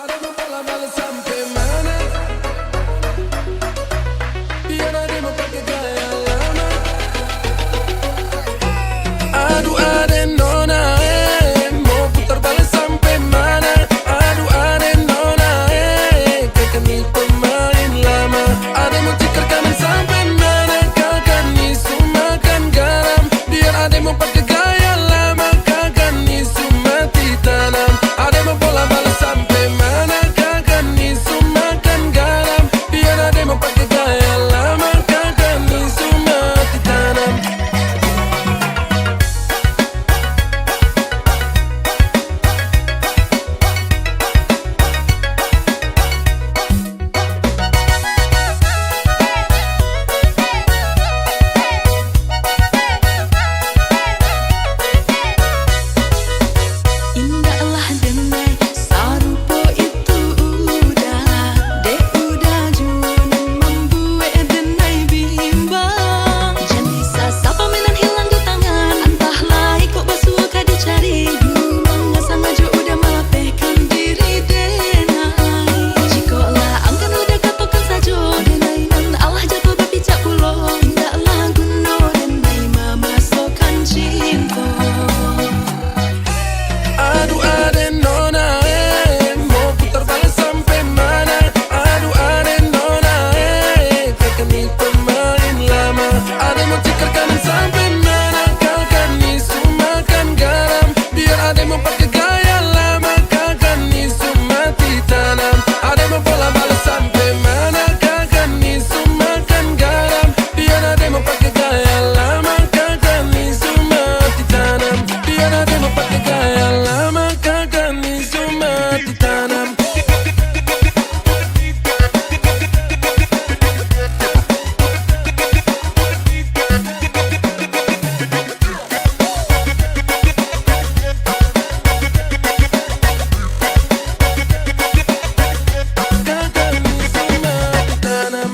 Ada mau bola balas sampai mana? Biar ada mau pakai gaya lama. Aduh ada nona mau putar balik sampai mana? Aduh ada nona kakak ni pemain lama. Ada mau tikar kanan sampai mana? Kakak ni makan garam. Biar ada mau pakai gaya lama. Kakak ni mati tanam. Ada mau bola balik sampai mana? Kakak ni makan garam. Biar ada mau pakai gaya lama. Kakak ni mati tanam. Indahlah denai sarupo itu udah dek udah junan membuat denai bimbang. Jadi sapa menan hilang di tangan, entahlah ikut basuh kah dicari. Memang sengaja udah melapehkan diri denai. Jikolah angkan udah katokan saja denai nan Allah jatuh berpijak pulau. Indahlah guno denai memasukkan cinta. Aduh ada nona mau putar balik sampai mana? Aduh ada nona kakak ni pemain lama. Ada mau tikar kanan sampai mana? Kakak ni makan garam. Biar ada mau pakai gaya lama. Kakak ni mati tanam. Ada mau bola balik sampai mana? Kakak ni makan garam. Biar ada mau pakai gaya lama. Kakak ni mati tanam. Biar ada mau pakai gaya lama. Kakak ni mati tanam. Kakak ni mati tanam.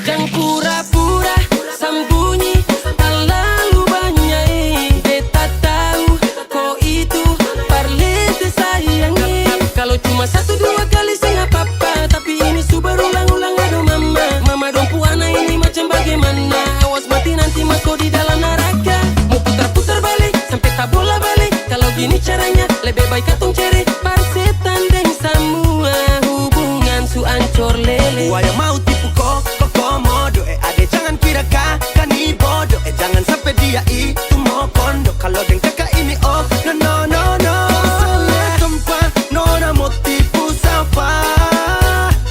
Jangan pura-pura sembunyi terlalu banyak. Beta tahu kau itu parlete sayangi. Kalau cuma satu dua kali sih nggak apa-apa, tapi ini su berulang-ulang. Aduh mama, mama dong puana ini macam bagaimana? Awas mati nanti mas kau di dalam neraka. Mau putar-putar balik sampai tak bola balik. Kalau gini caranya lebih baik katong cari parsetan dan semua hubungan su ancor lele. Gua yang mau tipu kok komodo. Ade jangan kira kakak ni bodoh. Jangan sampai dia itu mau kondo. Kalau deng kakak ini oh no no no no. Salah tempat nona mau tipu siapa?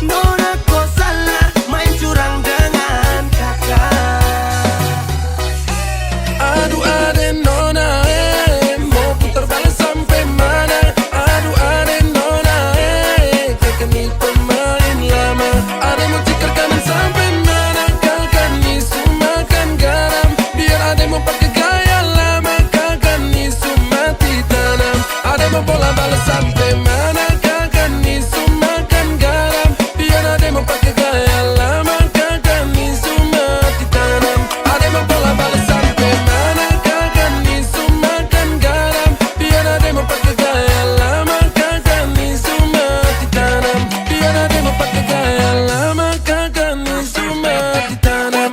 Nona kok salah main curang dengan kakak. Aduh ada nona mau putar balik sampai mana? Aduh ada nona kakak ni pemain lama. Ada mau tikar kanan sampai mana? Kakak ni makan garam. Biar ada mau pakai gaya lama. Kakak ni mati tanam. Ada mau bola balik sampai mana? Kakak ni makan garam. Biar ada mau pakai gaya lama. Kakak ni mati tanam. Ada mau bola balik sampai mana? Kakak ni makan garam. Biar ada mau pakai gaya lama. Kakak ni mati tanam. Biar ada mau pakai gaya lama. Kakak ni mati tanam.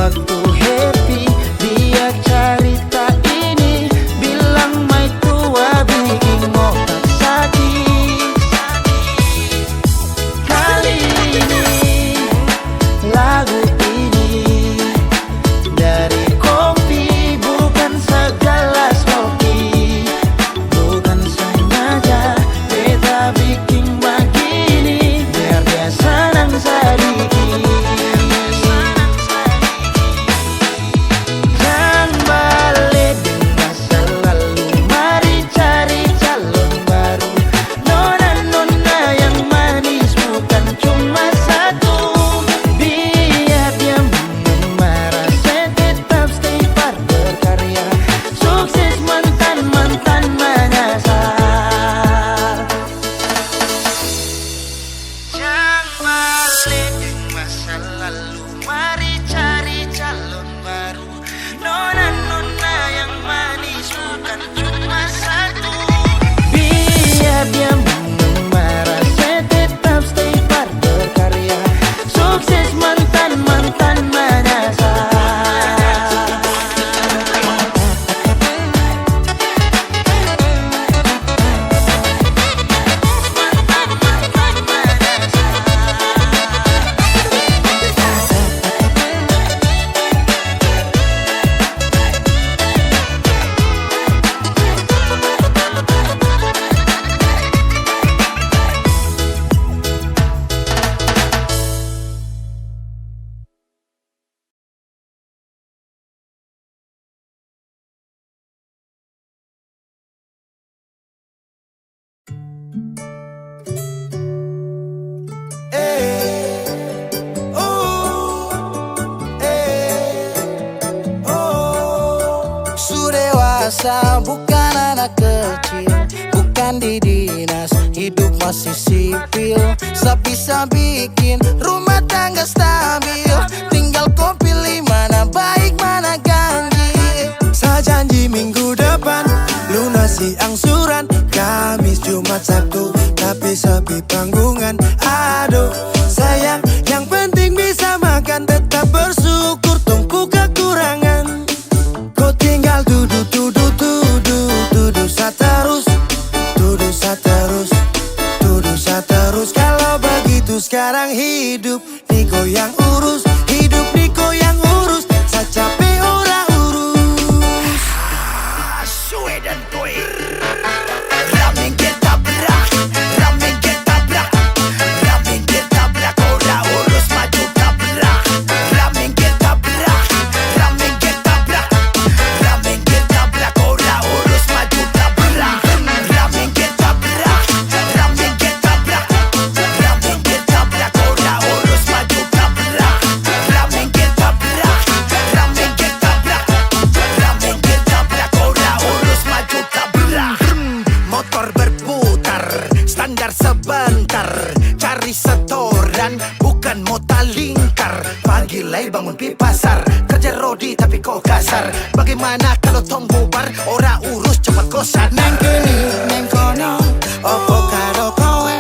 waktu happy. Dia cerita ini bilang mai tua bikin otak sakit. Kali ini lagu ini dari kopi, bukan segelas kopi. Bukan sengaja beta bikin begini biar dia senang sedikit. Jangan balik di masa lalu, mari cari calon baru. Nona-nona yang manis bukan cuma satu. Biar dia marah, saya tetap stay par berkarya. Sukses mantan-mantan menyasar. Jangan balik di masa lalu, mari cari calon baru. Nona-nona yang manis bukan cuma satu. Biar dia marah, saya tetap stay par berkarya. Sukses mantan-mantan menyasar. Sudah dewasa, bukan anak kecil, bukan di dinas, hidup masih sipil. Sebisa bikin rumah tangga stabil, tinggal kau pilih mana baik mana ganjil. Saya janji minggu depan lunasi angsuran, Kamis, Jumat, Sabtu, tapi sepi panggungan. Aduh sayang, yang penting bisa makan, tetap bersyukur tumpu kekurangan. Kau tinggal duduk saterus, duduk saterus. Kalau begitu sekarang hidup Niko yang urus, hidup Niko yang urus. Saya capek ora urus. Suwe dan toy. Ramen kita berak, ramen kita berak, ramen kita berak. Ora urus maju tabrak. Ramen kita berak, ramen kita berak, ramen kita berak. Ora urus maju tabrak. Ramen kita berak, ramen kita berak, ramen kita berak. Ora urus maju tabrak. Ramen kita berak, ramen kita berak, ramen kita berak. Ora urus maju tabrak. Motor berputar, standar sebentar, cari setoran, bukan mota lingkar. Pagi lay bangun pi pasar, kerja rodi tapi kau kasar. Bagaimana kalau tong bubar, ora urus cepat kau sadar. Neng kini, neng kono, opo karo kowe,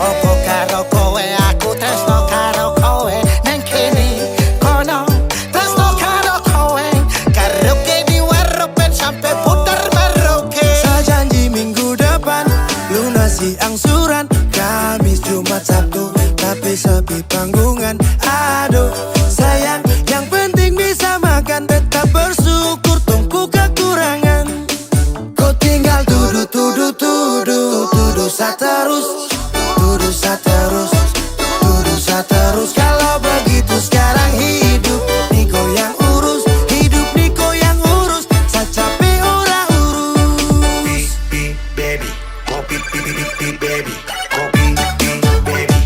opo karo kowe, aku tresno karo kowe. Neng kini, kono, tresno karo kowe, karaoke di warropen sampai putar maroke. Saya janji minggu depan lunasi angsuran, Kamis, Jumat, Sabtu, tapi sepi panggungan. Aduh sayang, yang penting bisa makan, tetap bersyukur tumpu kekurangan. Kau tinggal duduk saterus, duduk saterus, duduk saterus. Kalau begitu sekarang hidup Niko yang urus, hidup Niko yang urus. Saya capek ora urus. Baby, kopi baby, kopi baby, kopi baby,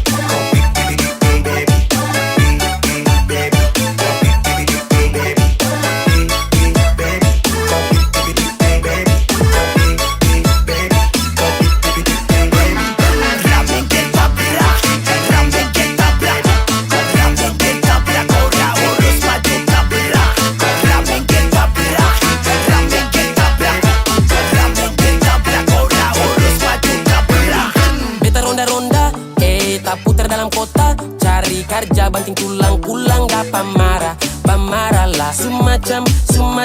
Putar dalam kota, cari kerja banting tulang pulang gak pamarah, pamarah.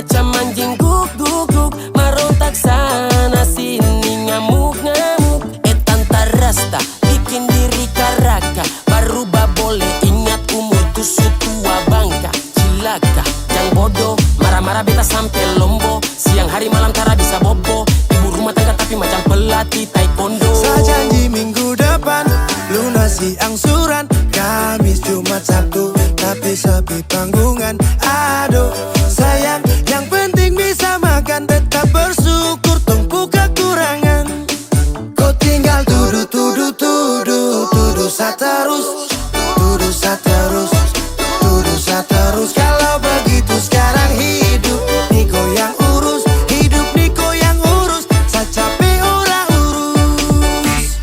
macam anjing guk-guk-guk, merontak sana sini ngamuk-ngamuk. Tanta rasta bikin diri karaka, berubah boleh ingat umur tusu tua bangka. Cilaka, jang bodoh, marah-marah beta sampai lombo. Siang hari malam tara bisa bobo, ibu rumah tangga tapi macam pelatih taekwondo. Saya janji minggu depan lunasi angsuran, Kamis, Jumat, Sabtu, tapi sepi panggungan. Aduh sayang, yang penting bisa makan, tetap bersyukur tumpu kekurangan. Kau tinggal tuduh, tuduh, tuduh, tuduh saya terus, tuduh saya terus, tuduh saya terus. Kalau begitu sekarang hidup Niko yang urus, hidup Niko yang urus, saya capek orang urus.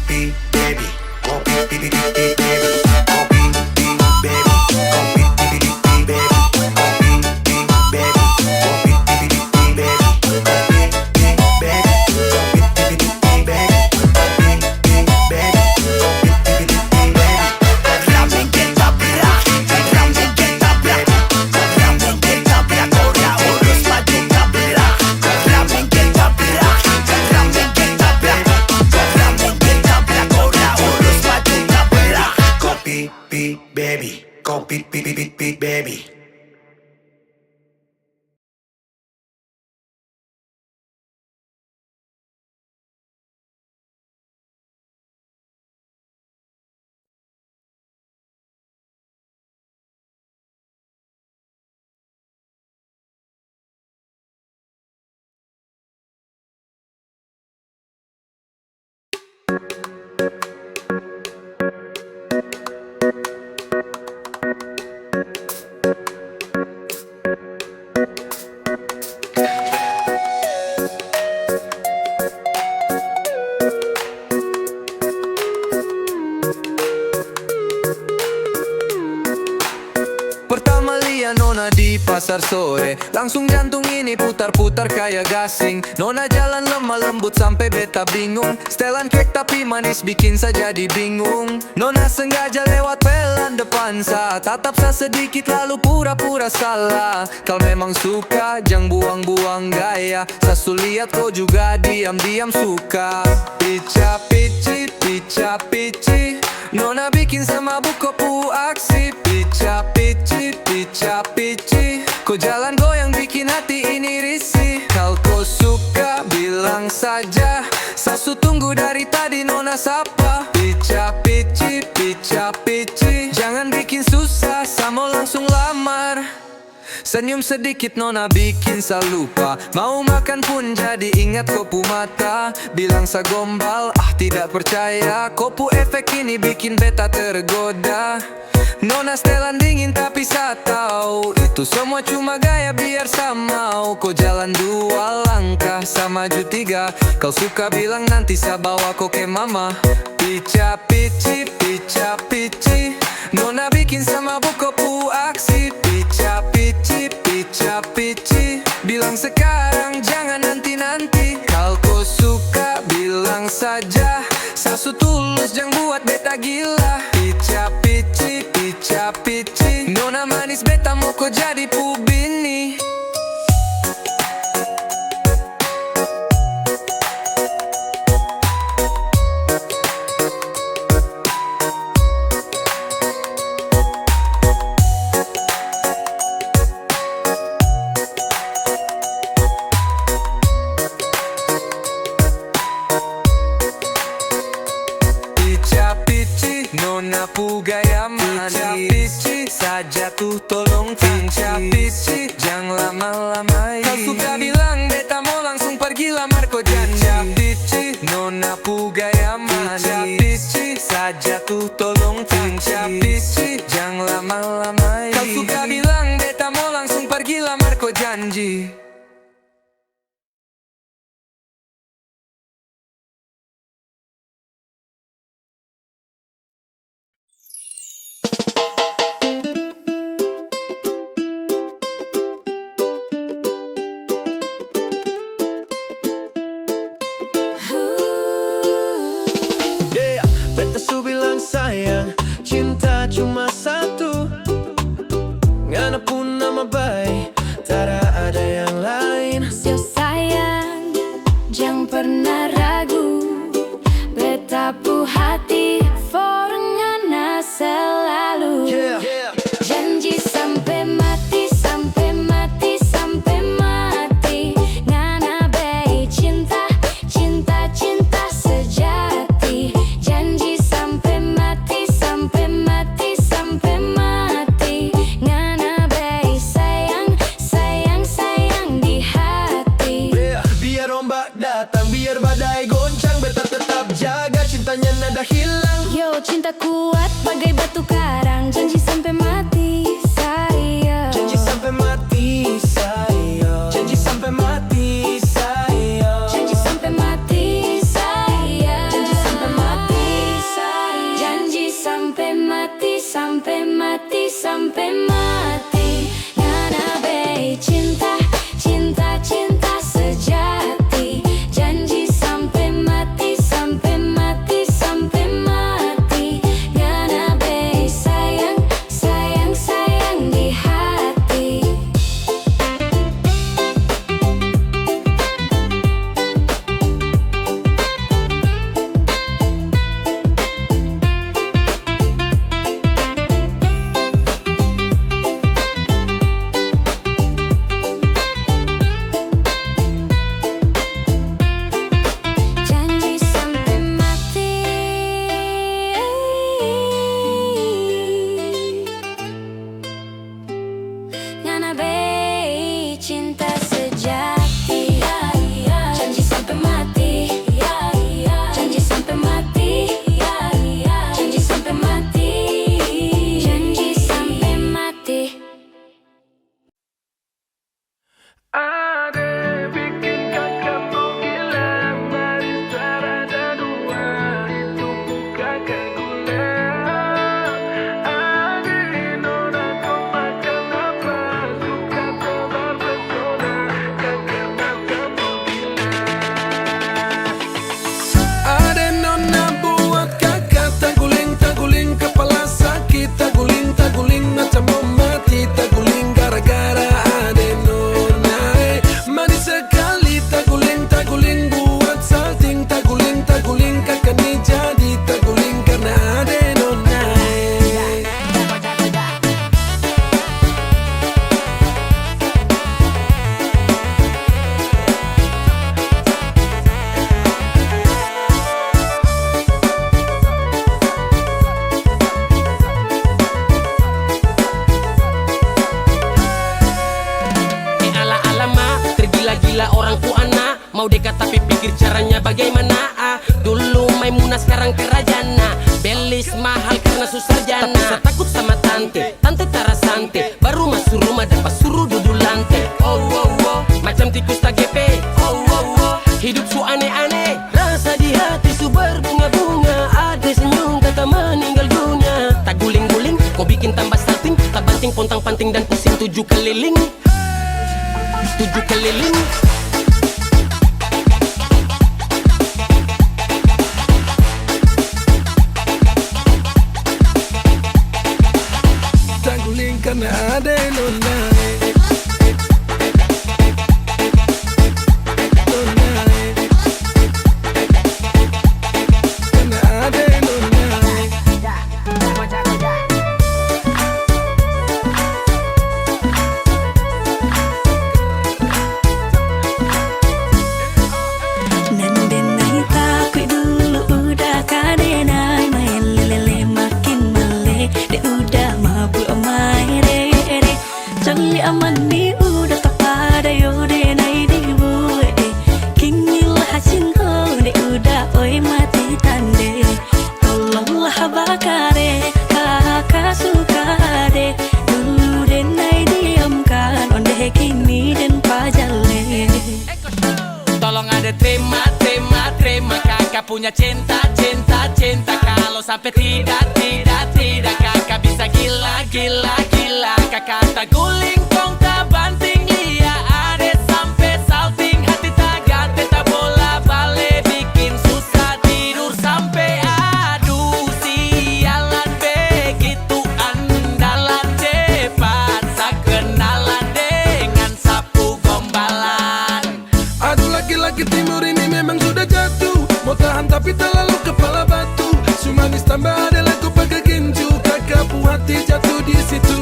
Baby, go beat, beat, beat, beat, beat, baby. Pertama lihat Nona di pasar sore, langsung jantung ini putar-putar kayak gasing. Nona jalan lemah lembut sampai beta bingung, setelan kek tapi manis bikin saya jadi bingung. Nona sengaja lewat pelan depan sa, tatap sa sedikit lalu pura-pura salah. Kau memang suka, jangan buang-buang gaya, sasu lihat kau juga diam-diam suka. Pica-pici, pica-pici, Nona bikin sama buku aksi. Pica-pici, pica-pici, kau jalan goyang bikin hati ini risih. Kalau kau suka bilang saja, sasu tunggu dari tadi Nona sapa. Pica-pici, pica-pici, jangan bikin susah, sama langsung lamar. Senyum sedikit Nona bikin saya lupa, mau makan pun jadi ingat kopu mata. Bilang saya gombal, tidak percaya, kopu efek ini bikin beta tergoda. Nona setelan dingin tapi saya tahu itu semua cuma gaya biar saya mau. Kau jalan 2 langkah, sama maju 3, kau suka bilang nanti saya bawa kau ke mama. Pica-pici, pica-pici, Nona bikin sama buku aksi. Pica-pici, pica-pici, bilang sekarang jangan nanti-nanti. Kalau kau suka bilang saja, sasu tulus jangan buat beta gila. Pica-pici, pica-pici, Nona manis beta mau kau jadi pubini. Nona pu gaya manis, pici saja tuh tolong pici, jangan lama-lama. Kau suka bilang beta mau langsung pergi lamar kau janji. Pici, Nona pu gaya manis, pici saja tuh tolong pici, jangan lama-lama. Kau suka bilang beta mau langsung pergi lamar kau janji. Beta su bilang sayang, cinta cuma satu, ngana pun nama baik, tak ada yang lain. babe, cinta sejati. Janji sampai mati. Janji sampai mati. Janji sampai mati. Janji sampai mati. Ade bikin kakakmu gila, manis rada dua, itu kakak gula. Ade nona kau makan apa, suka tebar pesona, kakak matamu gila. Ade nona buat kakak taguling kepala sakit, taguling macam mau mati, taguling gara-gara ade nona. Manis sekali taguling buat salting, taguling kakak ni jadi taguling karena ade nona. Ala-alama, tergila-gila orang tua anak. Mau dekat tapi pikir caranya bagaimana. Dulu Maimunah sekarang kerajana. Belis mahal karena susah jana. Tapi saya takut sama tante Tara Sante. Baru masuk rumah dan pas suruh duduk lantai. Oh, macam tikus tak gepe. Oh, hidup su aneh-aneh. Rasa di hati su berbunga-bunga. Ada senyum kata meninggal dunia. Tak guling-guling, kau bikin tambah salting. Tak banting, pontang-panting dan pusing 7 keliling. 7 keliling. Taguling karena ade nona. Karena ade nona. Nandenai takut dulu udah kadenai, main lele makin mele, de udah mabuk main re. Jali aman ni udah tak pada yo de nai di bue, kini lah cinta de udah oi mati tande. Tolonglah bakare kakak suka de, dulu de nai diamkan onde kini den pajale. Tolong ada terima kakak punya cinta. Kalau sampai tidak kakak bisa gila. Kakak tak guling, kong tak banting. Iya ada sampai salting. Hati tak ganti, tak bola balik. Bikin susah tidur sampai aduh. Sialan begitu andalan. Cepat sa kenalan dengan sapu gombalan. Aduh laki-laki timur ini memang sudah jatuh, mau tahan tapi tak lalu kepala batu. Su manis tambah ada lagu pakai ginju, kakak puas hati jatuh di situ.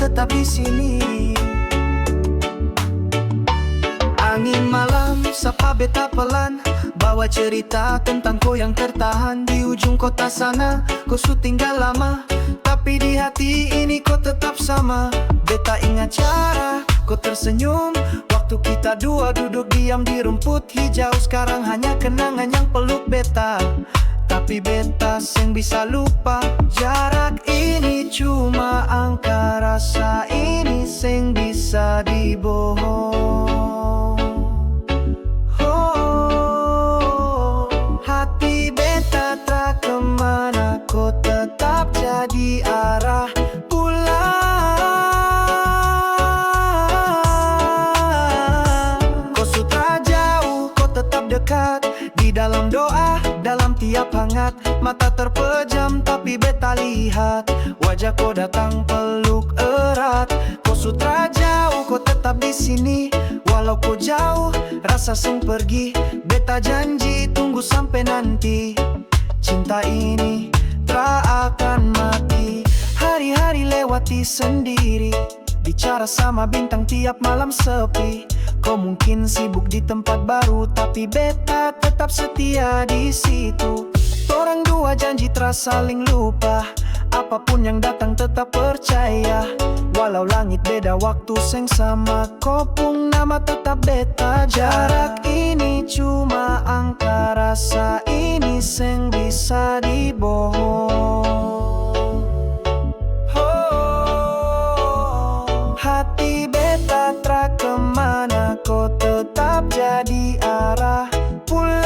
tetap di sini. Angin malam sapa beta pelan, bawa cerita tentang kau yang tertahan di ujung kota sana. Kau su tinggal lama, tapi di hati ini kau tetap sama. Beta ingat cara kau tersenyum waktu kita dua duduk diam di rumput hijau. Sekarang hanya kenangan yang peluk beta, tapi beta seng bisa lupa. Jarak ini cuma angka, rasa ini seng bisa dibohong. Hati beta tak kemana, kau tetap jadi arah pulang. Kau sutra jauh, kau tetap dekat di dalam doa, dalam tiap hangat. Mata terpejam tapi beta lihat wajah kau datang peluk erat. Kau sutra jauh, kau tetap di sini. Walau kau jauh, rasa seng pergi. Beta janji tunggu sampai nanti. Cinta ini tak akan mati. Hari-hari lewati sendiri, bicara sama bintang tiap malam sepi. Kau mungkin sibuk di tempat baru, tapi beta tetap setia di situ. Orang dua janji terasa saling lupa. Apapun yang datang tetap percaya. Walau langit beda waktu seng sama, kau pun nama tetap beta. Jarak ini cuma angka, rasa ini seng bisa dibohong. Hati beta tak kemana, kau tetap jadi arah pulang.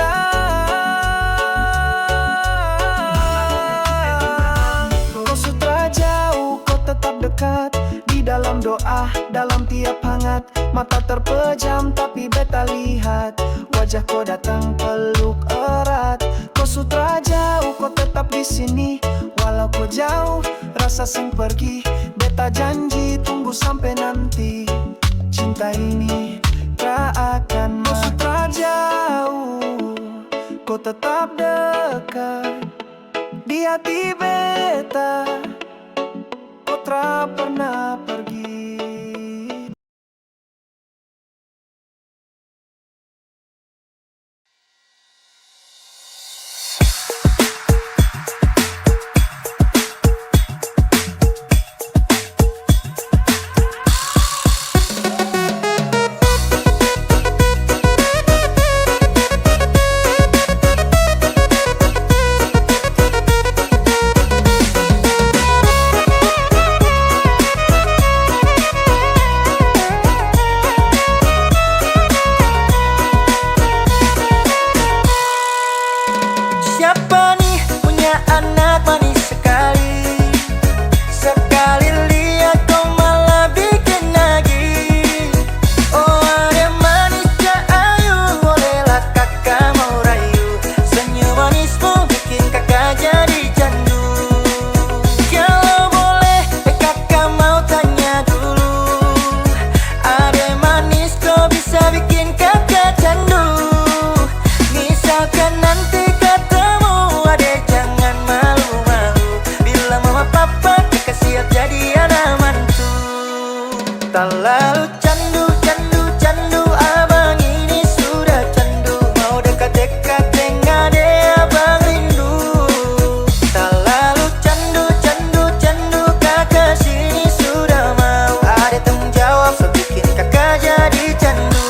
Kau sutra jauh, kau tetap dekat di dalam doa, dalam tiap hangat. Mata terpejam tapi beta lihat wajah kau datang peluk erat. Kau sutra jauh, kau tetap di sini. Walau kau jauh, rasa seng pergi. Beta janji tunggu sampai nanti. Cinta ini tak akan mati. Kau sutra jauh, kau tetap dekat di hati beta. Kau tak pernah pergi. Siapa nih punya anak manis sekali? Sekali lihat kau malah bikin nagih. Oh ada manisnya ayu, bolehlah kakak mau rayu. Senyum manismu bikin kakak jadi candu. Kalau boleh kakak mau tanya dulu, ada manis kau bisa bikin kakak candu. Misalkan nanti tak lalu candu, candu, candu. Abang ini sudah candu, mau dekat-dekat dengan dia abang rindu. Tak lalu candu, candu, candu. Kakak sini sudah mau, ada tanggung jawab so bikin kakak jadi candu.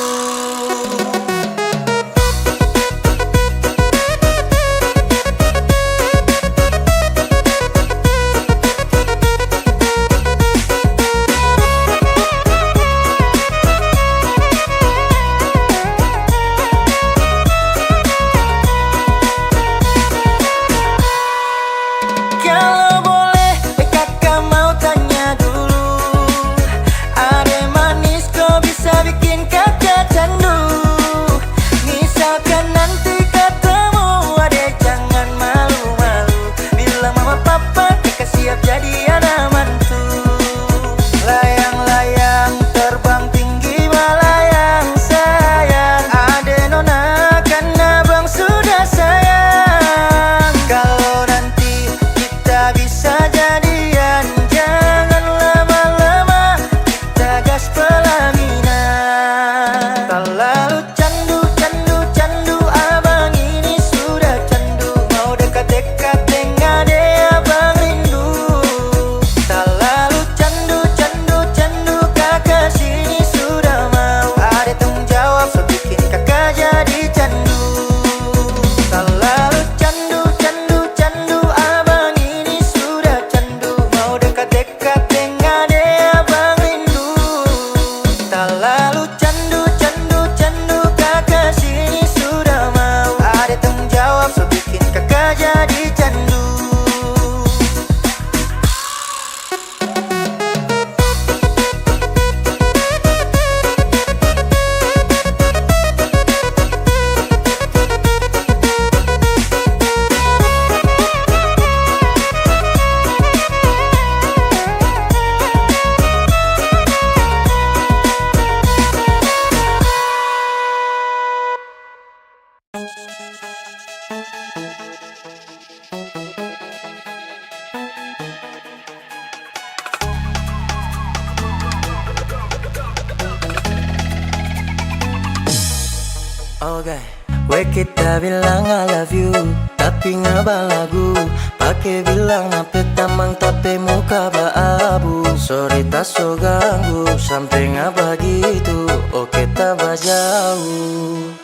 Oke, we kita bilang I love you, tapi ngaba lagu. Pakai bilang apa tamang tapi muka abu. Sorry tak so ganggu, sampai ngaba gitu. Oke tak jauh.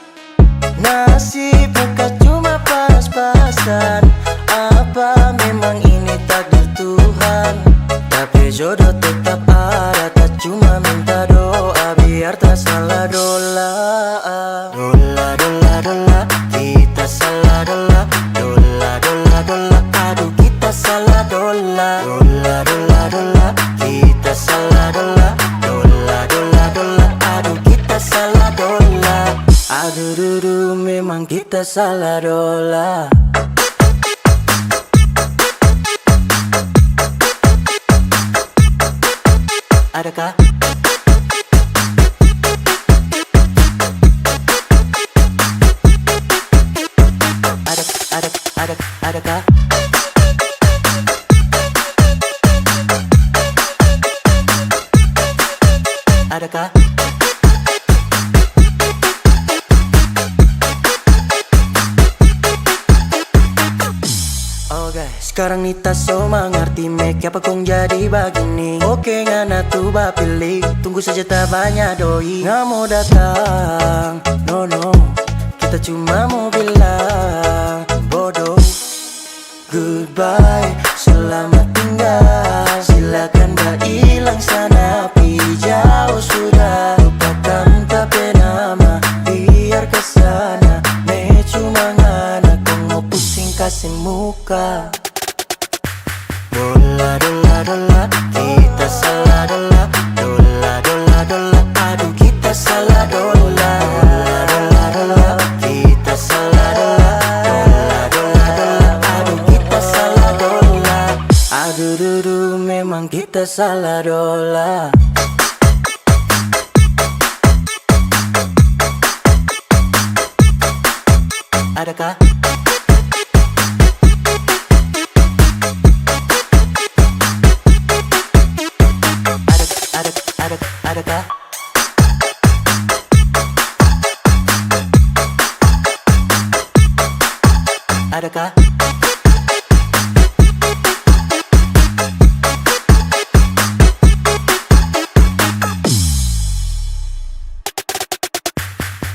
Nasib bukan cuma pas-pasan. Apa memang ini takdir Tuhan? Tapi jodoh tetap ada, tak cuma minta doa biar tak salah dola. Dola, dola, dola, kita salah dola. Dola, dola, dola, aduh kita salah dola. Dola, dola, dola, kita salah dola. Dola, dola, dola, aduh kita salah dola. Aduh dudu memang kita salah dola. Adakah? Adakah? Adakah? Oke, sekarang Nita so mengerti make apa kong jadi begini. Oke ngana tuh pilih, tunggu saja tak banyak doi. Nggak mau datang, no no, kita cuma mau bilang bodoh. Goodbye, selamat tinggal. Silakan hilang sana, pi jauh sudah. Lupakan tapi nama, biar kesana. Me cuma ngana, kong mau pusing kasih muka. Dola, dola, dola, kita salah dola. Dola, dola, dola, aduh kita salah dola. Dola, dola, dola, kita salah dola. Dola, dola, dola, aduh kita salah dola. Aduh dudu memang kita salah dola. Adakah? Adakah? Adakah?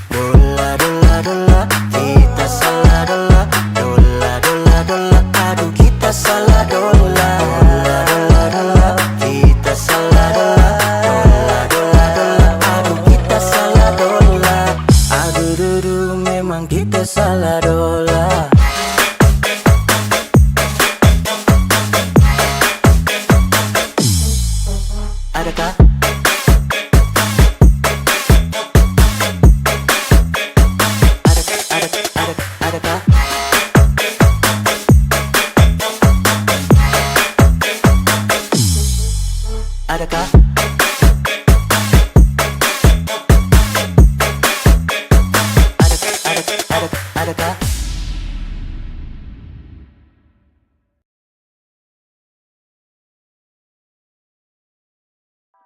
Dola, dola, dola, kita salah dola. Dola, dola, dola, aduh kita salah dola. Dola, dola, dola, kita salah dola. Dola, dola, dola, aduh kita salah dola. Aduh dudu memang kita salah dola. Adakah? Adakah? Adakah? Adakah?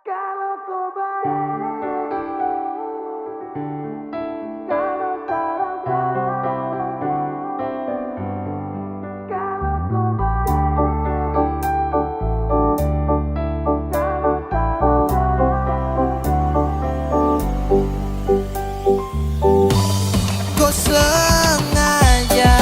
Kalau kau sengaja,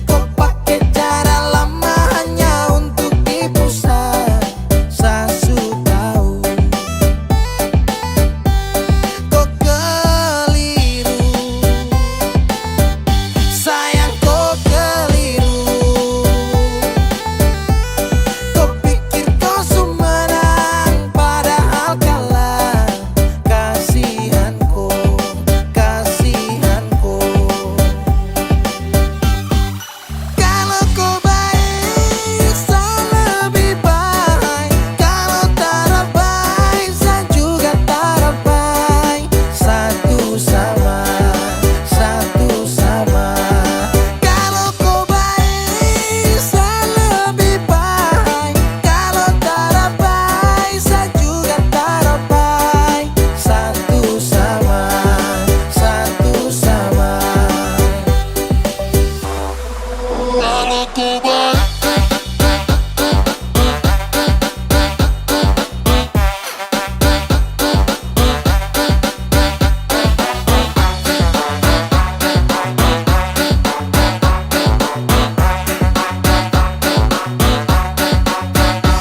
kau pakai cara lama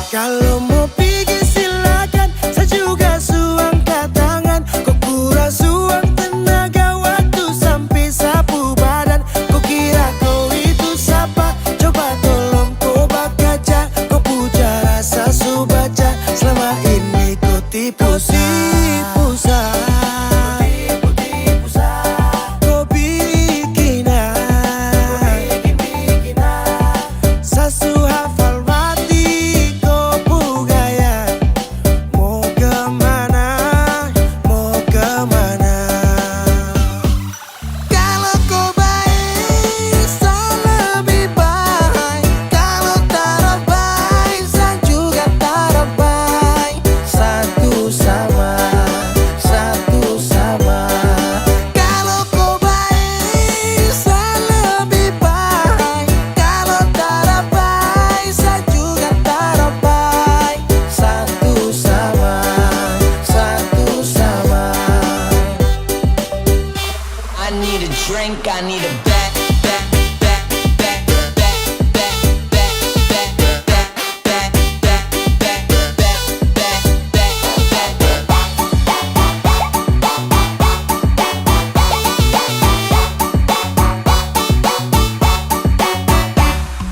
Kalau mau pergi silakan, saya juga suangkan tangan. Kau kura suang tenaga waktu sampai sapu badan. Kau kira kau itu siapa? Coba tolong kau baca. Kau puja rasa subaca. Selama ini kau tipu saya. Kau bikin sasu hafal mati kau bugaya. Mau kemana, mau kemana? Kalau kau baik, saya lebih baik. Kalau tak baik, saya juga tak baik. Satu sama, satu sama. Kalau kau baik, saya lebih baik. Kalau tak baik, saya juga tak baik. Satu sama, satu sama. I need a drink, I need a back, back, back, back, back, back, back, back, back, back, back,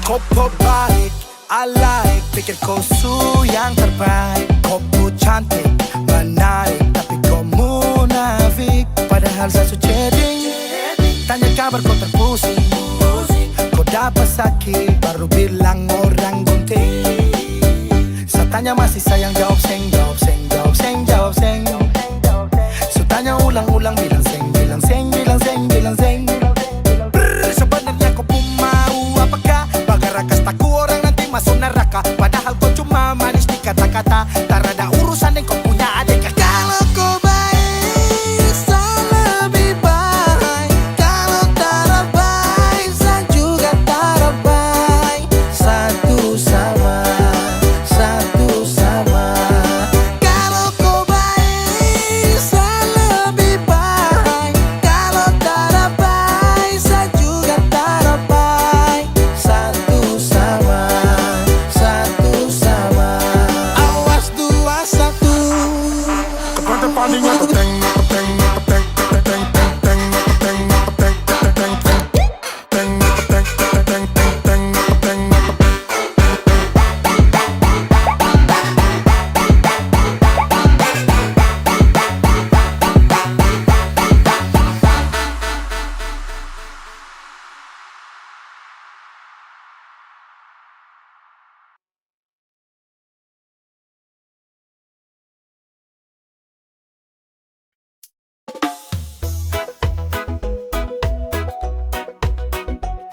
Kau perbalik, I like. Pikir kau su yang terbaik. Kau pun cantik, menarik. Tapi kau munafik. Padahal saya su chatting. Tanya kabar kau terpusing. Kau dapat sakit, baru bilang orang gunting. Saya tanya masih sayang, jawab seng, jawab seng, jawab seng, jawab seng. Su tanya ulang-ulang, bilang seng, bilang seng, bilang seng, bilang seng. Sebenarnya kau pun mau apakah? Bagai rakas takut orang nanti masuk neraka. Padahal kau cuma manis di kata-kata. Tak ada urusan yang kau punya adik. Kalau kau baik, saya lebih baik. Kalau tak baik, saya juga tak baik. Satu sama, satu sama. Kalau kau baik, saya lebih baik. Kalau tak baik, saya juga tak baik. Satu sama, satu sama. Awas 21. Kepada paninya peteng, peteng, peteng, peteng, peteng, peteng, peteng, peteng, peteng, peteng, peteng, peteng, peteng.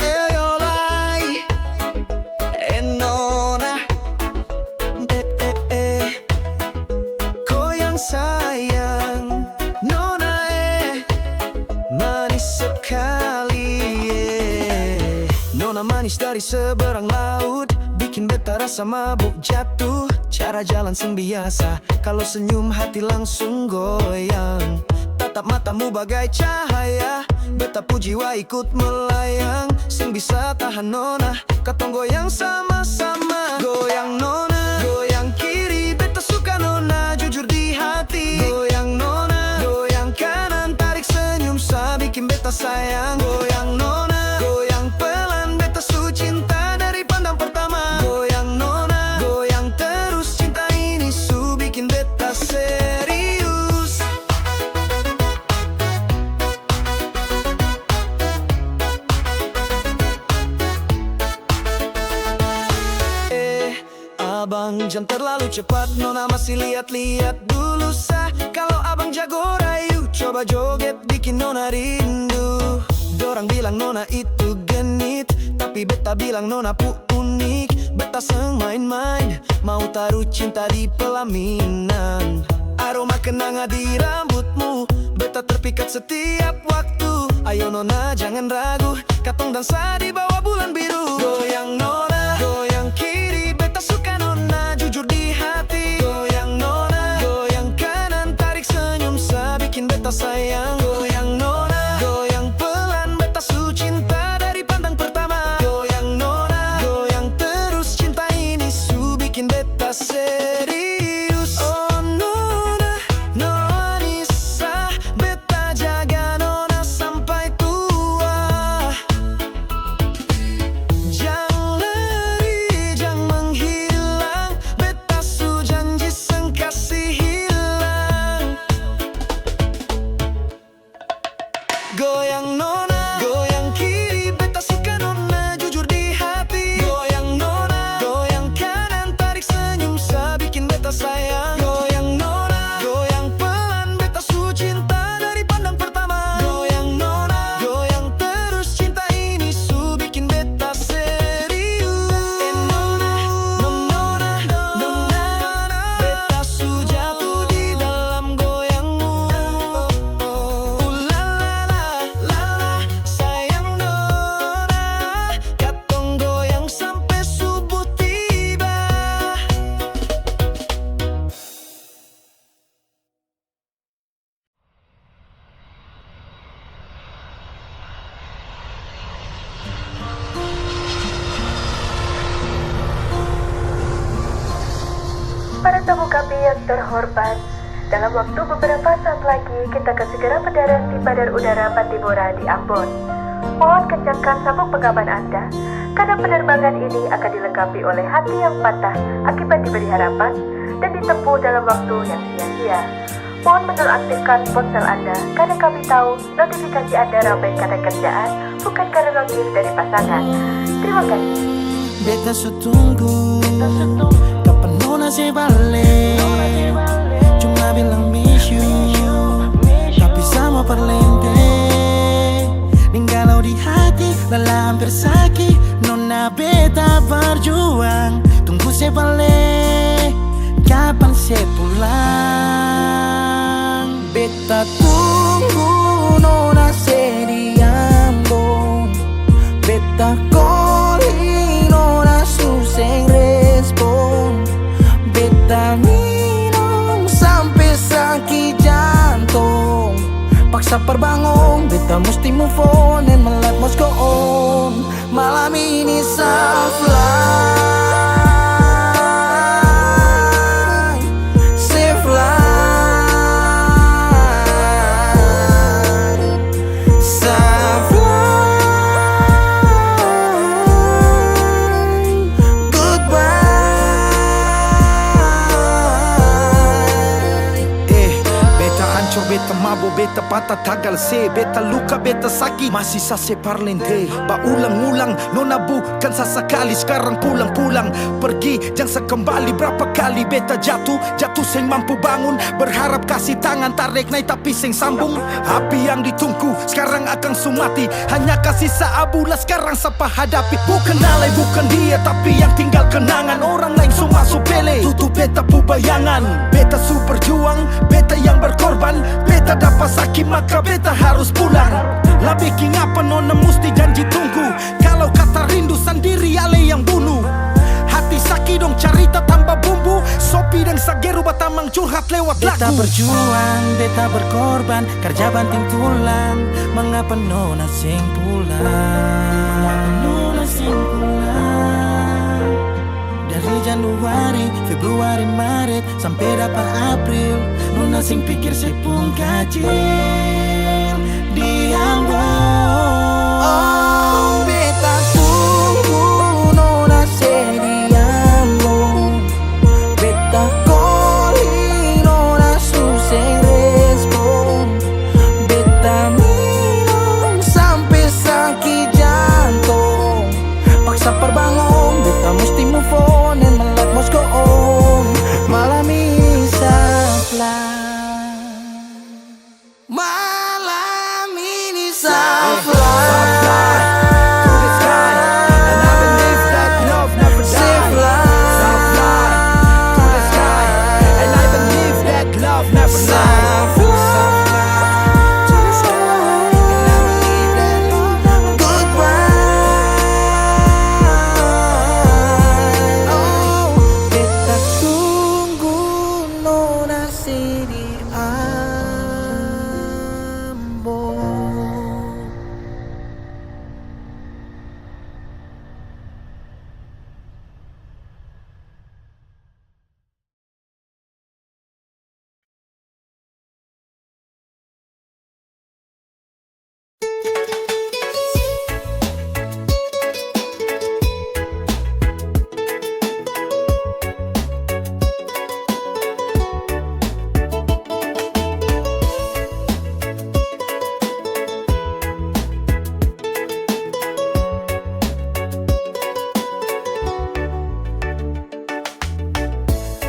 Eyolai, Nona, kau yang sayang, Nona, manis sekali, Nona manis dari seberang laut, bikin beta rasa mabuk jatuh. Cara jalan sing biasa, kalau senyum hati langsung goyang. Tatap matamu bagai cahaya, beta puji wa ikut melayang. Sing bisa tahan Nona, katong goyang sama-sama. Goyang Nona, goyang kiri, beta suka Nona, jujur di hati. Goyang Nona, goyang kanan, tarik senyum sa bikin beta sayang. Goyang Nona, goyang pelan, beta su cinta dari pandang pertama. Goyang Nona, goyang terus, cinta ini su bikin beta serius. Abang jangan terlalu cepat, Nona masih lihat-lihat dulu sah. Kalau abang jago rayu, coba joget bikin Nona rindu. Dorang bilang Nona itu genit, tapi beta bilang Nona pu unik. Beta seng main-main, mau taruh cinta di pelaminan. Aroma kenanga di rambutmu, beta terpikat setiap waktu. Ayo Nona jangan ragu, katong dansa di bawah bulan biru. Goyang Nona, Betawi yang terhormat, dalam waktu beberapa saat lagi kita akan segera mendarat di Bandar Udara Pattimura di Ambon. Mohon kencangkan sabuk pengaman Anda, karena penerbangan ini akan dilengkapi oleh hati yang patah akibat diberi harapan dan ditempuh dalam waktu yang sia-sia. Mohon menonaktifkan ponsel Anda, karena kami tahu notifikasi Anda ramai karena kerjaan, bukan karena notif dari pasangan. Terima kasih. Beta tunggu kapan nona se balik. Cuma bilang miss you, tapi sama perlente. Ninggalau di hati, lelah hampir sakit. Nona beta berjuang, tunggu se balik. Kapan se pulang? Beta tunggu nona se di Ambon. Beta calling nona suseng respon. Beta minum sampai sakit jantung. Paksa perbangun, beta mesti move on and my life must go on. Malam ini soft life, safe life, soft life, goodbye. Beta hancur, beta mabuk, beta patah tagal se. Beta luka, beta sakit, masih sa se parlente. Ba ulang-ulang, nona bukan sesekali. Sekarang pulang-pulang, pergi jangan sekembali. Berapa kali beta jatuh seng mampu bangun. Berharap kasih tangan, tarik naik tapi seng sambung. Api yang ditunggu, sekarang akan sumati. Hanya kasih saabulah sekarang sapa hadapi. Bukan alay, bukan dia, tapi yang tinggal kenangan. Orang lain semua supele, tutup beta pu bayangan. Beta su berjuang, beta yang berkorban. Beta dapat sakit maka beta harus pulang. Lah bikin apa nona mesti janji tunggu. Kalau kata rindu sendiri ale yang bunuh. Hati sakit dong cerita tambah bumbu. Sopi dan sageru batamang curhat lewat lagu. Beta berjuang, beta berkorban, kerja banting tulang. Mengapa nona sing pulang? Nona sing pulang. Dari Januari, Februari, Maret sampai dapat April. Nona sing pikir saya pun kacil di Ambon. Oh, beta tunggu nona se di Ambon. Beta calling nona suseng respon. Beta minum sampai sakit jantung. Paksa perbangun, beta mesti move on and my life must go on. Malam ini soft life, malam ini soft life. To the sky, and I believe that love never dies. Safe life, soft life. To the sky, and I believe that love never dies. Soft life, to the sky, and I believe that love never dies. Goodbye. Oh, beta tunggu nona se di Ambon.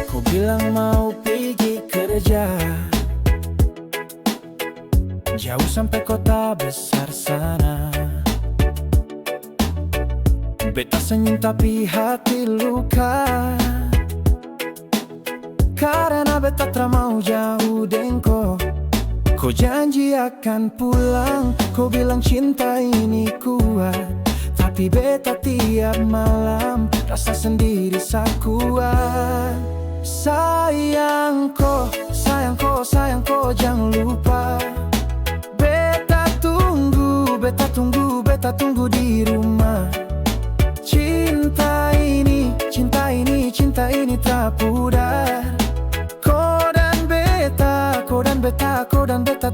Kau bilang mau pergi kerja jauh sampai kota besar sana. Beta senyum tapi hati luka, karena beta tak mau jauh dengko. Kau janji akan pulang, kau bilang cinta ini kuat. Tapi beta tiap malam rasa sendiri sakuat. Sayangku, sayangku, sayangku, jangan lupa. Beta tunggu, beta tunggu, beta tunggu di rumah. Cinta ini, cinta ini, cinta ini tak pudar.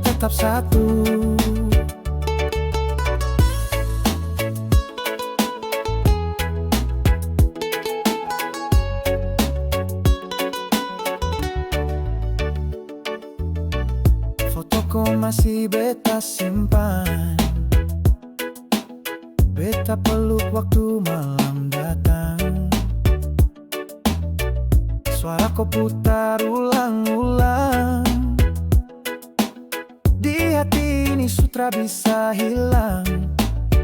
tetap satu. Fotoku masih beta simpan, beta peluk waktu malam datang. Suara kau putar ulang-ulang, di hati ini sutra bisa hilang.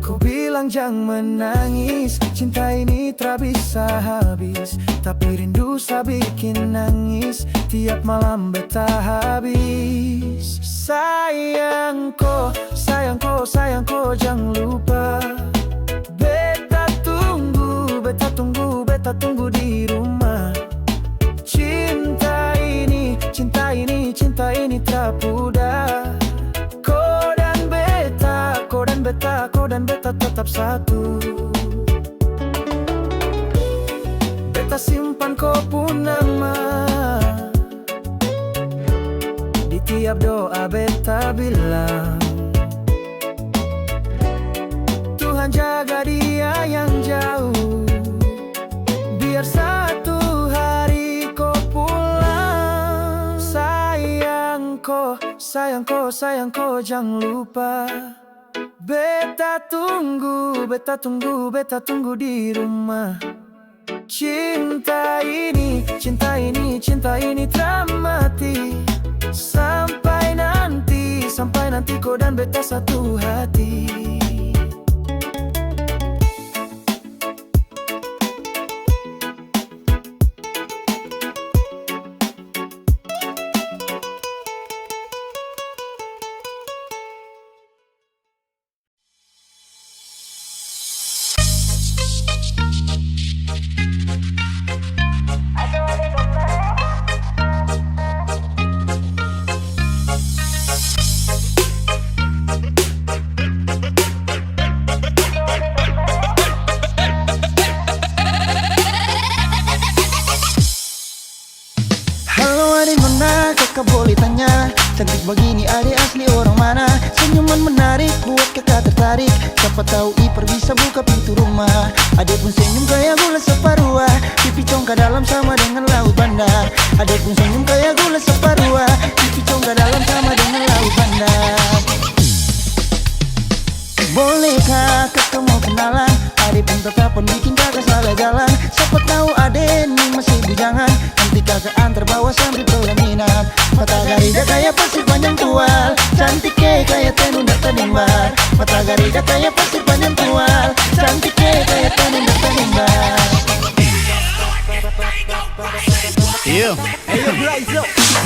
Kau bilang jangan menangis, cinta ini tak bisa habis. Tapi rindu sa bikin nangis, tiap malam beta habis. Sayangku, sayangku, sayangku, jangan lupa. Beta tunggu, beta tunggu, beta tunggu di rumah. Cinta ini, cinta ini, cinta ini tak pudar. Kau dan beta, kau dan beta, kau dan beta tetap satu. Beta simpan kau pun nama, di tiap doa beta bilang, Tuhan jaga dia yang jauh, biar satu hari kau pulang. Sayangku, sayangku, sayangku, jangan lupa. Beta tunggu, beta tunggu, beta tunggu di rumah. Cinta ini, cinta ini, cinta ini tak mati. Sampai nanti kau dan beta satu hati. Kakak boleh tanya, cantik begini adik asli orang mana? Senyuman menarik buat kakak tertarik. Siapa tahu Ipar bisa buka pintu rumah. Adik pun senyum kayak gula separuh, pipi congkak dalam sama dengan laut bandar. Adik pun senyum kayak gula separuh, pipi congkak dalam sama dengan laut bandar. Bolehkah kakak mau kenalan? Adik pun tetapan bikin kakak salah jalan. Siapa tahu adik ini masih bujangan, nanti kakak antar bawa sambil pelaminan. Mata garida kayak pasir panjang tual, cantik kayak tenun data nimbar. Mata garida kayak pasir panjang tual, cantik kayak tenun data nimbar.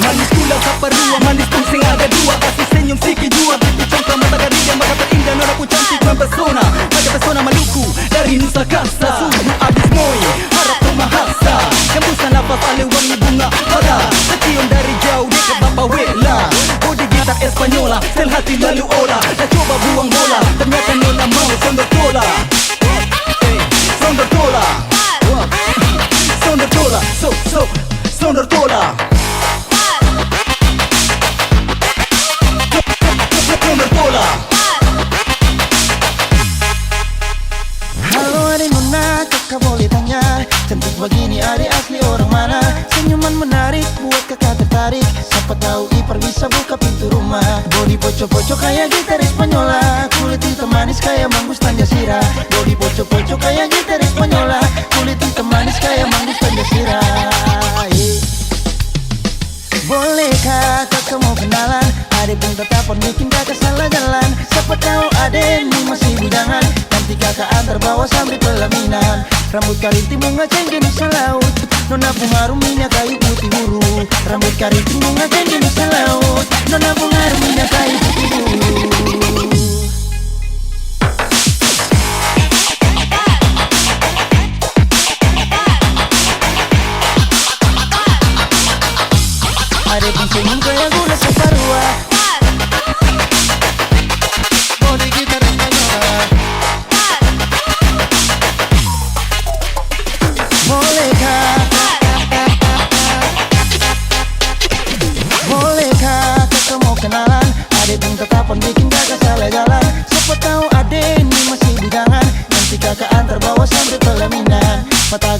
Manis gula saparua, manis pun sing ada dua. Kasih senyum sikit jua, pipi congkak mata garida, mata terindah noraku cantik mempesona. Mata pesona Maluku dari Nusa Kamsa, sungguh abis moi, harap pemahasa. Hembusan nafas ale wangi bunga pada, tercium dari jauh dekat Bapa Wela. Bodi gitar Espanyola, sel hati lalu ola. Dah coba buang bola, ternyata nona mau sondor tola. Sondor tola, sondor tola, sondor tola. Sondor tola. Halo adik nona, kakak boleh tanya, cantik begini adik asli orang mana? Senyuman menarik buat kakak tertarik. Siapa tahu Ipar bisa buka pintu rumah. Bodi poco-poco kayak gitar Espanyola, kulit hitam manis kayak manggus Tanjasira. Bodi poco-poco kayak gitar Espanyola, kulit hitam manis kayak manggus Tanjasira. Bolehkah kakak mau kenalan? Adik pun tetapan bikin kakak salah jalan. Siapa tahu adik ini masih bujangan, nanti kakak antar bawa sambil pelaminan. Rambut karinting bunga cengkeh Nusa Laut, nona bunga harum minyak kayu putih buru. Rambut karinting bunga cengkeh Nusa Laut, nona bunga harum minyak kayu putih buru. Adik pun senyum kayak gula separuh, bodi gitar Espanyola. Bolehkah kakak mau kenalan?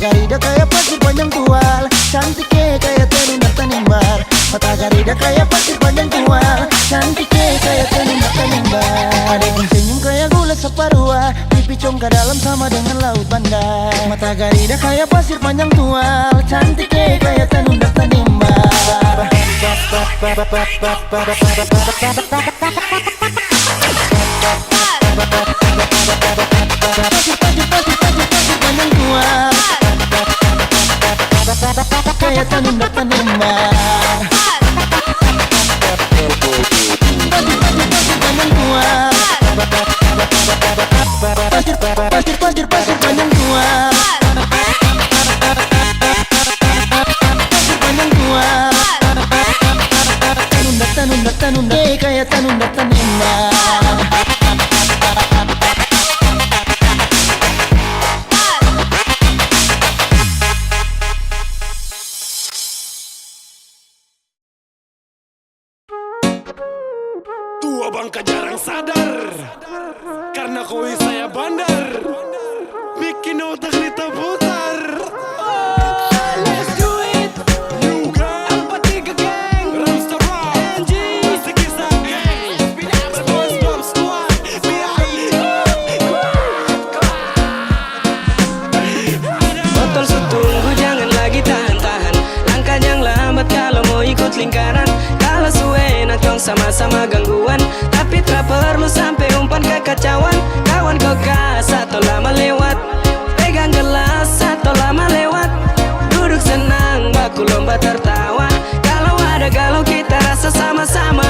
Margarida kayak pasir panjang tual, cantiknya kayak tenun tanimbar. Margarida kayak pasir panjang tual, cantiknya kayak tenun tanimbar. Adek senyum kayak gula separua, pipi congka dalam sama dengan laut bandar. Margarida kayak pasir panjang tual, cantiknya kayak tenun tanimbar. Panjang tual, kayak tenun tanimbar. Panjang tual, pasir panjang tual, panjang tual. Tanun, kayak tanun tanimbar. Tua bangka jarang sadar, karena koi saya bandar, bikin otak kita putar. Let's do it. Juga Alpha 3 Gang, Ramstar Rock, NG, Sikisa Gang, SpongeBob Squad, Botol setunggu jangan lagi tahan-tahan, langkah yang lambat kalau mau ikut lingkaran. Kalau suwe nakong sama-sama gangguan, tapi tak perlu sampai umpan kekacauan. Kawan kau satu lama lewat, pegang gelas satu lama lewat, duduk senang baku lomba tertawa. Kalau ada galau kita rasa sama-sama.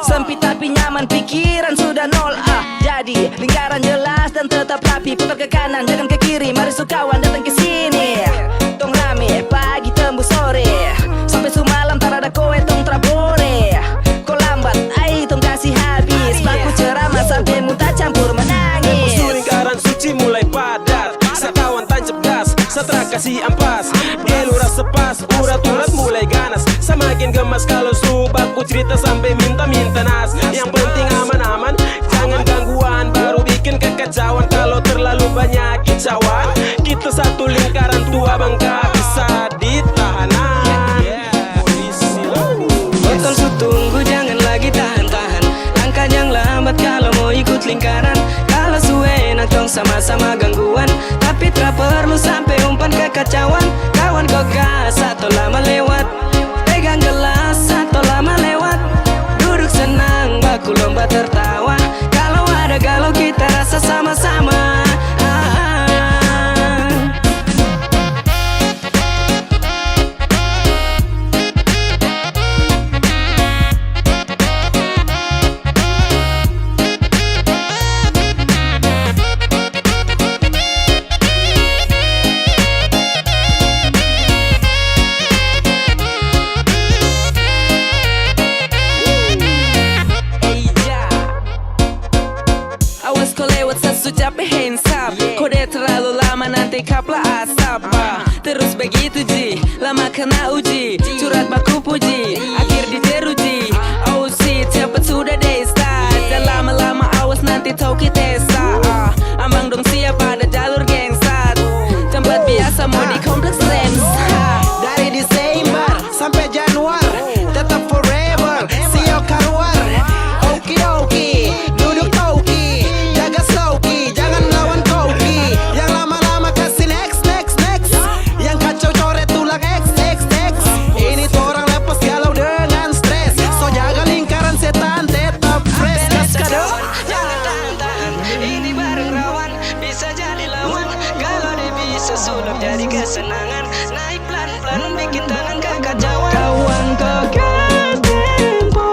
Sempit tapi nyaman, pikiran sudah nol. Jadi lingkaran jelas dan tetap rapi, putar ke kanan jangan ke kiri. Mari sukawan datang ke sini, tong rame pagi tembus sore, sampai sumalam tar ada kowe tong trabore. Kau lambat, ai tong kasih habis, baku ceramah sampai muntah campur menangis. Musuh lingkaran suci mulai padat, sekawan tancap gas, setelah kasih ampas, gelura sepas, urat-urat mulai ganas. Semakin gemas kalau subaku cerita sampai minta-minta nas. Yang penting aman-aman, jangan gangguan, baru bikin kekacauan. Kalau terlalu banyak kicauan, kita satu lingkaran tua bangka bisa ditahanan. Botol setunggu jangan lagi tahan-tahan, langkah yang lambat kalau mau ikut lingkaran. Kalau suwe nakong sama-sama gangguan, tapi tak perlu sampai umpan kekacauan. Kawan kau satu lama lewat, pegang gelas satu lama lewat, duduk senang baku lomba tertawa. Kalau ada galau kita rasa sama-sama. Capek hands up, kode terlalu lama nanti kapla asap. Terus begitu ji, lama kena uji, curhat baku puji, akhir diteruji. Oh shit, cepet sudah deh start, dan lama-lama awas nanti tau kita sa. Ambang dong siap pada jalur gengsat, tempat biasa mau di kompleks Rems. Dari Desember sampai Januari, tetap forever, siap keluar. Oki, duduk toki, jaga sloki, jangan lawan koki. Yang lama-lama kasih next. Yang kacau coret tulang X. Ini tuh orang lepas galau dengan stres, so jaga lingkaran setan tetap fresh. Kaskado, jangan tahan-tahan, ini bareng rawan, bisa jadi lawan. Kalau dia bisa sulap jadi kesenangan, naik pelan-pelan bikin tangan kekacauan. Kawan kau tempo,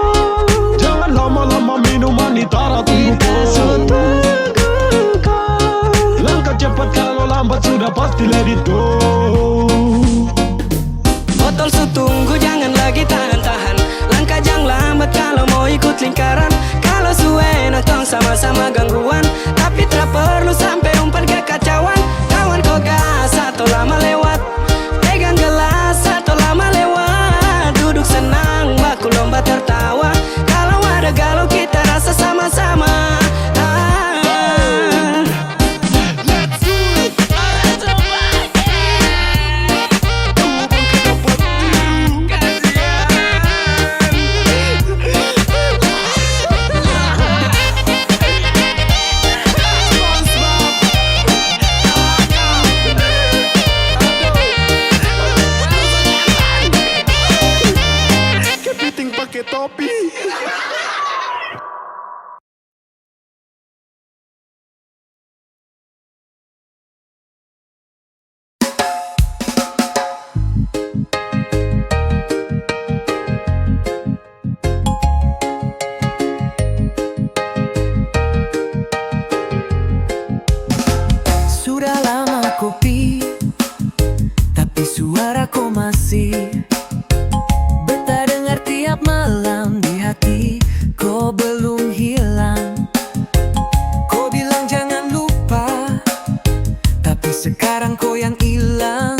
Jangan lama-lama minuman di tarat kita so tunggu kau. Langkah cepat kalau lambat tempat sudah pasti let it go. Botol su tunggu jangan lagi tahan-tahan. Langkah jangan lambat kalau mau ikut lingkaran. Kalau su enak tong sama-sama gangguan. Tapi tak perlu sampai umpan ke kacauan. Kawan kau gas atau lama lewat. Pegang gelas atau lama lewat. Duduk senang baku lomba tertawa. Kalau ada galau kita rasa sama-sama. Topi. Sudah lama kopi, tapi suara kau masih beta dengar tiap malam di hati. Kau belum hilang. Kau bilang jangan lupa, tapi sekarang kau yang hilang.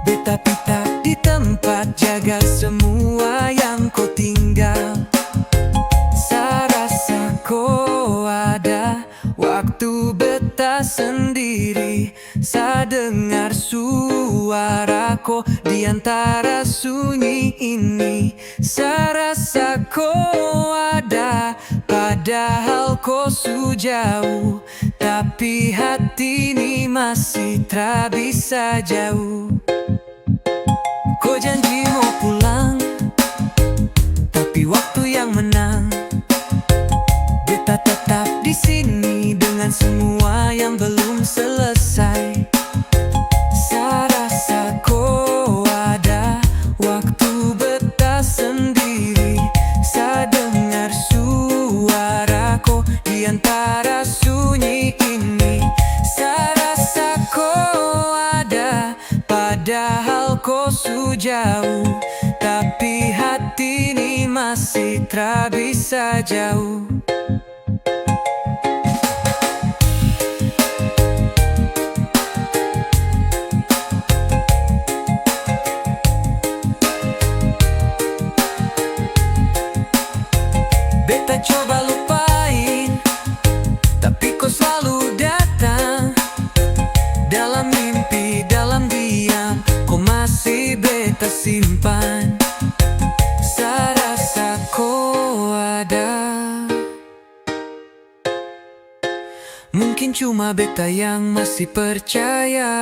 Beta pita di tempat jaga semua yang kau tinggal. Saya rasa kau ada waktu beta sendiri. Saya dengar suara kau di antara sunyi ini. Saya rasa kau ada, padahal kau su jauh. Tapi hati ini masih tak bisa jauh. Kau janji mau pulang, tapi waktu yang menang. Beta tetap di sini dengan semua yang belum selesai. Saya rasa kau ada waktu beta sendiri. Saya dengar suara kau di antara sunyi ini. Saya rasa kau ada, padahal kau su jauh. Tapi hati ini masih tak bisa jauh. Beta coba lupain, tapi kau selalu datang. Dalam mimpi, dalam diam, kau masih beta simpan. Saya rasa kau ada. Mungkin cuma beta yang masih percaya.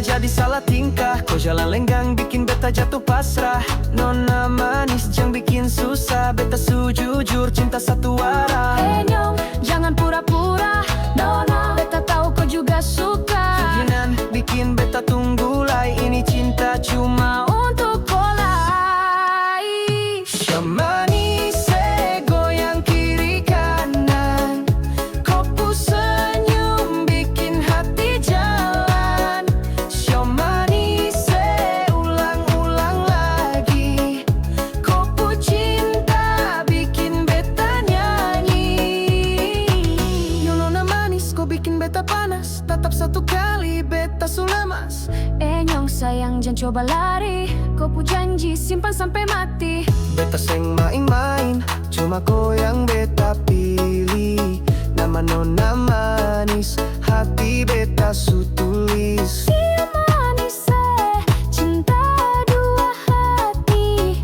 jadi salah tingkah. Kau jalan lenggang bikin beta jatuh pasrah. Nona manis jangan bikin susah. Beta sujujur cinta satu arah. Hey nyong, jangan pura-pura. Nona, beta tahu kau juga suka. Keinginan bikin beta tunggu lagi. Ini cinta cuma untuk kolai. Tatap satu kali beta su lemas. Nyong sayang jangan coba lari, kau pu janji simpan sampai mati. Beta seng main-main, cuma kau yang beta pilih. Nama nona manis, hati beta su tulis. Dia manis cinta dua hati,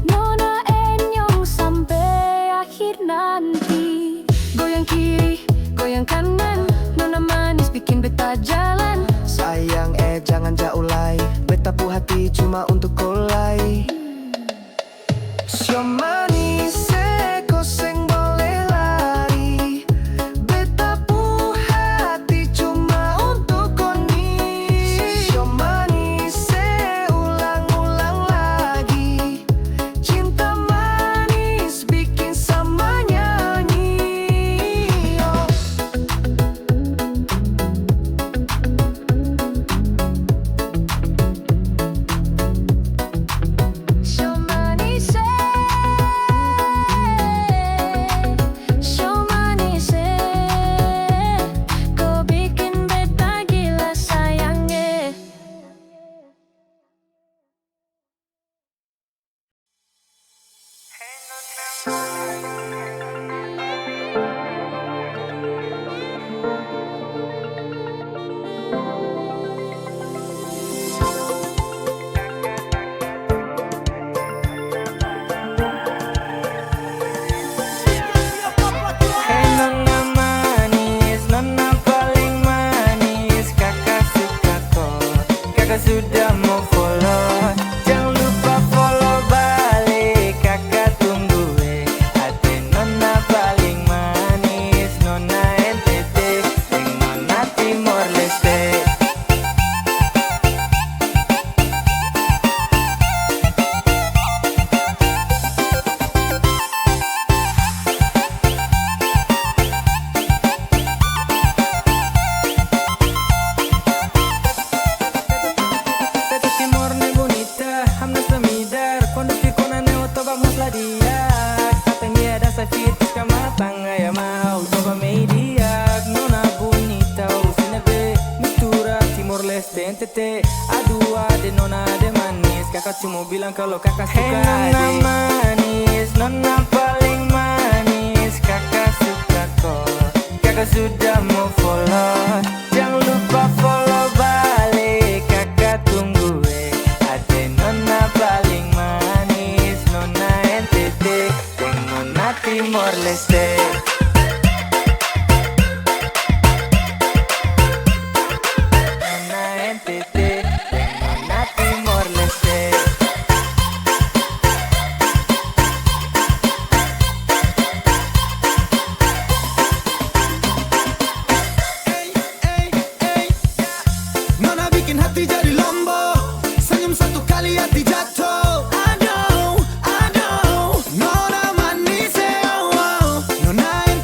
nona nyong sampai akhir nanti. Goyang kiri, goyang kanan, nona manis bikin beta jalan. Sayang jangan jauh lai, beta pu hati cuma untuk kau lai. Sio manis kau seng boleh lari, beta pu hati cuma untuk kau ni. Sio manis ulang-ulang lagi, cinta manis bikin sama nyanyi. Oh. So manis, kau bikin beta gila sayangnya. Hey nona manis, nona paling manis. Kakak suka kau, kakak sudah mau follow. Jangan lupa follow balik, kakak tunggu Ate nona paling manis, nona NTT, yang nona Timor Leste. Beta Timor ne bonita, hamna samidar. Quando fico na neo vamos lá dia. Até minha dança fitas kama tanga ya mau coba media. Nona bonita, usina be mistura Timor Leste NTT. Adua de nona de manis, kakak cuma bilang kalau kakak suka nona manis, nona paling manis. Kakak suka kau, kakak sudah mau follow. Jangan lupa follow balik, kakak tunggu Ate nona paling manis, nona NTT, yang nona Timor Leste. Nona NTT, yang nona Timor Leste. Nona bikin hati jadi lombok, senyum satu kali hati jatuh. Aduh, aduh, nona manis oh, oh. Nona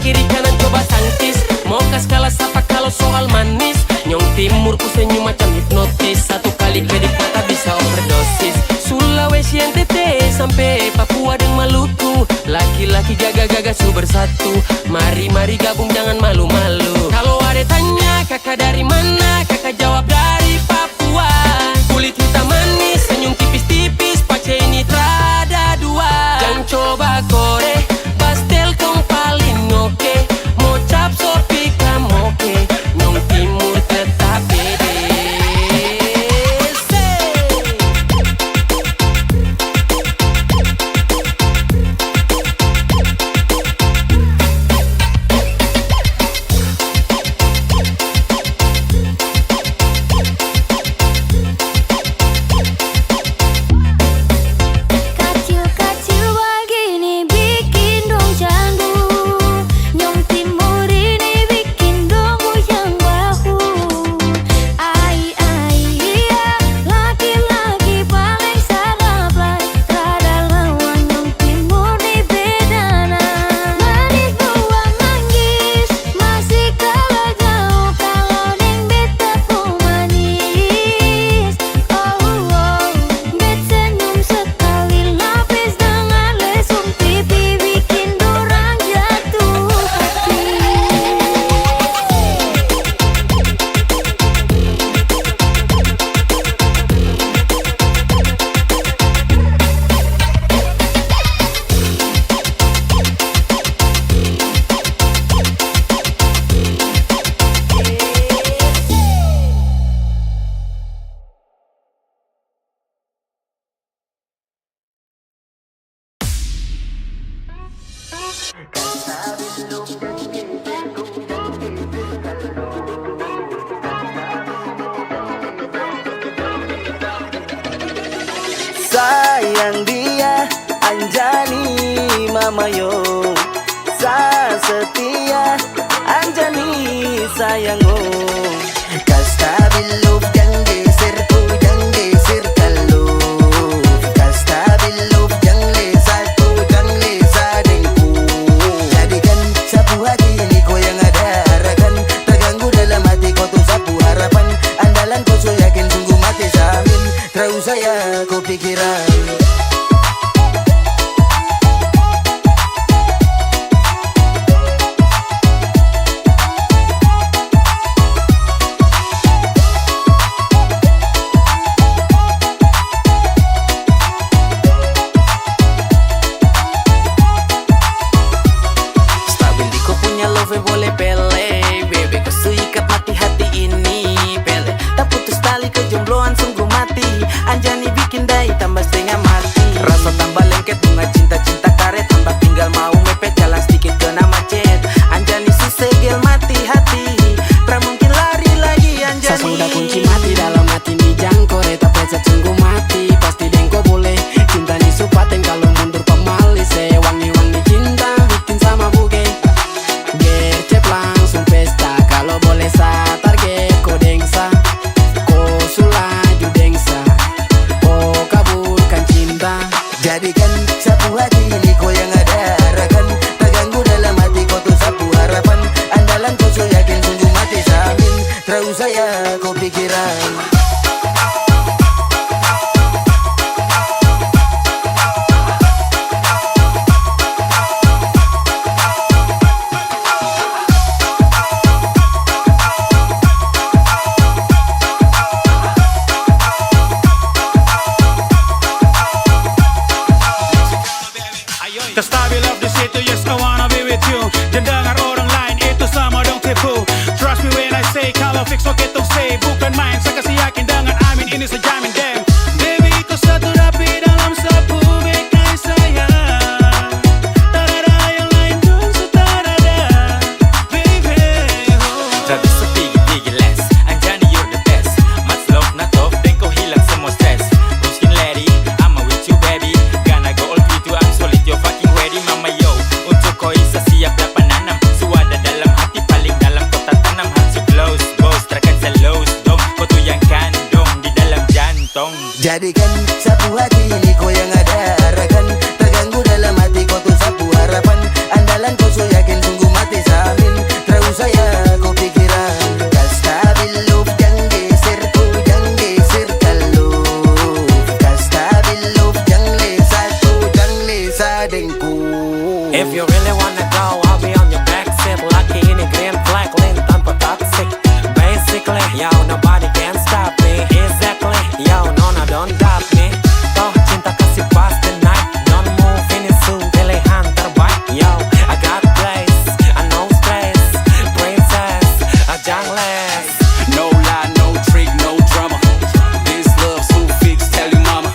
kiri kanan coba tangkis. Mau kas kalah sapa kalau soal manis. Nyong timur ku senyum macam hipnotis. Satu kali PDKT bisa overdosis. Sulawesi NTT sampai Papua dan Maluku. Laki-laki gaga-gaga su bersatu. Mari-mari gabung jangan malu-malu. Kalau ada tanya kakak dari mana, kakak jawab dari Papua. Kulit hitam manis, senyum tipis-tipis, pace ini terada dua. Jangan coba korek, pastel kong paling oke. Mau cap sopi kamoke, Nyong timur tetap bede. Kacil-kacil begini bikin dong candu. Nyong timur ini bikin dong goyang bahu. Ai iya, laki-laki paling sarap. Rada lawan Nyong timur di bedana. Manis buah manggis, masih kalah jauh kalau neng beta pun manis. Bet senyum sekali lapis dengan lesung pipi bikin dorang jatuh hati. Sayang dia Anjani Mama yo. Sa setia Anjani sayang oh. Kasta bilog yang geser ko yang geser kalo. Kasta bilog yang lesa ko yang lesa dengku. Jadikan sapu hati ini ko yang ada harapan. Terganggu dalam hati ko tuh sapu harapan. Andalan ko so yakin sungguh mati samin. Terus saya ko pikiran. Stabil di ko punya love boleh pele. Bebe ko suikat mati hati ini pele. Tak putus tali kejombloan sungguh mati. Anjani bikin dai tambah setengah mati. Rasa tambah lengket bunga cinta-cinta karet. Tambah tinggal mau mepet jalan sedikit kena macet. Anjani susegel mati hati. Tak mungkin lari lagi Anjani. Saya sudah kunci mati dalam hati ni jangkore. Tak pecat sungguh mati. Pasti dengko boleh. Cinta ni supaten kalau mundur pemalis. Wangi-wangi cinta bikin sama buge. Gercep langsung pesta. Kalau boleh sa target ko dengsa. Ko sulaju dengsa. Ko kaburkan cinta. Jadikan sapu hati ini ko yang ada harapan. Terganggu dalam hati ko tuh sapu harapan. Andalan ko so yakin sungguh mati samin. Terus saya ko pikiran. The stabil of the city, yes I wanna be with you. Jangan dengar orang lain itu sama dong tipu. Trust me when I say kalau fix oke tong say. Bukan main saya kasih yakin dengan amin ini saya jamin damn. Baby kau satu rapi dalam sapu bekai saya. Tarada yang lain dong sutarada. Baby oh. Tak bisa tinggi-tinggi less. Anjani you're the best. Much love not off dan kau hilang semua stress. Ruskin lady, I'm with you baby. Gonna go all with you, I'm solid, you're fucking ready mama yo. Untuk kau isa siap dapat nanam. Suada dalam hati paling dalam kota tanam. Hati close, boss, terakan selos dong. Kau tuh yang kandung di dalam jantung. Jadikan sapu hati ini ko yang ada harapan. Terganggu terganggu dalam hati kau tuh sapu harapan. Andalan kau so yakin sungguh mati samin. Terus saya kau pikiran. Kastabil love jangan geser tu, jangan geser kalau. Kastabil love jangan lesa tu, jangan lesa dengku. If you really wanna go, I'll be on your backseat. Lucky ini green flag, lean tanpa toxic. Basically, yo, nobody can stop me. Exactly, yo, no, don't doubt me. Toh cinta kasih pas tonight. Don't move ini su, pilihan terbaik. Yo, I got place, I no stress. Princess, jangan less. No lie, no trick, no drama. This love so fix, tell you mama.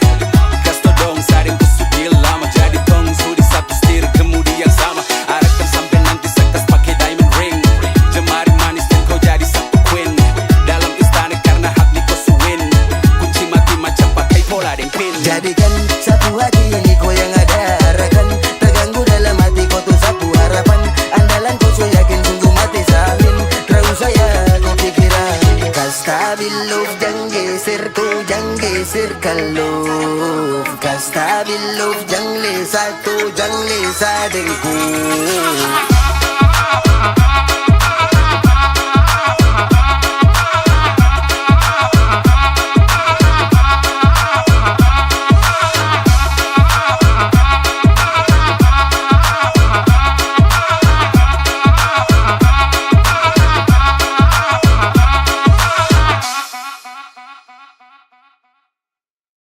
Kasto dong saring kusugil lama. Jadi tongsu di satu setir kemudi yang sama. Arahkan sampai nanti sekas pakai diamond ring. Jemari manis dan kau jadi satu queen. Dalam istana karena hati kau suwin. Kunci mati macam pakai pola dan pin. Jadikan satu hati ini kau yang ada arahkan. Terganggu dalam hati kau tuh sapu harapan. Andalan kau so yakin sungguh mati samin. Terus saya kau pikiran. Kastabil love jangan geser tu, jangan geser kalau. Kastabil love jangan lesa tu, jangan lesa dengku.